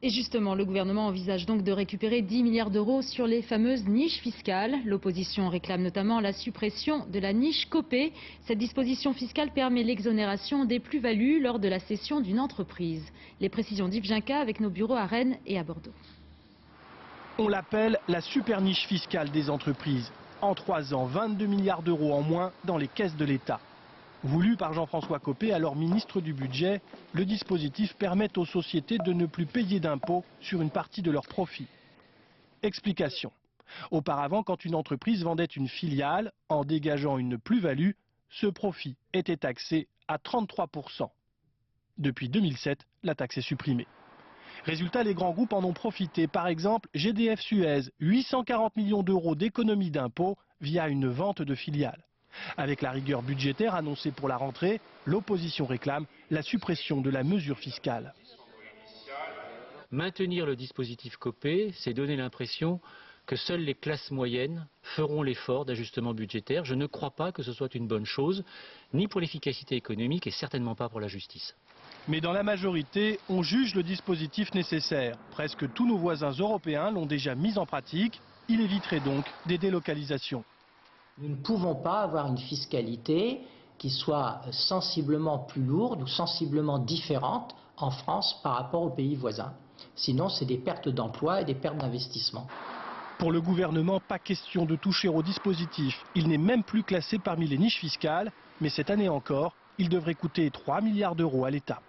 Et justement, le gouvernement envisage donc de récupérer 10 milliards d'euros sur les fameuses niches fiscales. L'opposition réclame notamment la suppression de la niche Copé. Cette disposition fiscale permet l'exonération des plus-values lors de la cession d'une entreprise. Les précisions d'Yves Ginca avec nos bureaux à Rennes et à Bordeaux. On l'appelle la super niche fiscale des entreprises. En 3 ans, 22 milliards d'euros en moins dans les caisses de l'État. Voulu par Jean-François Copé, alors ministre du Budget, le dispositif permet aux sociétés de ne plus payer d'impôts sur une partie de leurs profits. Explication. Auparavant, quand une entreprise vendait une filiale en dégageant une plus-value, ce profit était taxé à 33%. Depuis 2007, la taxe est supprimée. Résultat, les grands groupes en ont profité. Par exemple, GDF Suez, 840 millions d'euros d'économies d'impôts via une vente de filiales. Avec la rigueur budgétaire annoncée pour la rentrée, l'opposition réclame la suppression de la mesure fiscale. Maintenir le dispositif Copé, c'est donner l'impression que seules les classes moyennes feront l'effort d'ajustement budgétaire. Je ne crois pas que ce soit une bonne chose, ni pour l'efficacité économique et certainement pas pour la justice. Mais dans la majorité, on juge le dispositif nécessaire. Presque tous nos voisins européens l'ont déjà mis en pratique. Il éviterait donc des délocalisations. Nous ne pouvons pas avoir une fiscalité qui soit sensiblement plus lourde ou sensiblement différente en France par rapport aux pays voisins. Sinon, c'est des pertes d'emplois et des pertes d'investissement. Pour le gouvernement, pas question de toucher au dispositif. Il n'est même plus classé parmi les niches fiscales, mais cette année encore, il devrait coûter 3 milliards d'euros à l'État.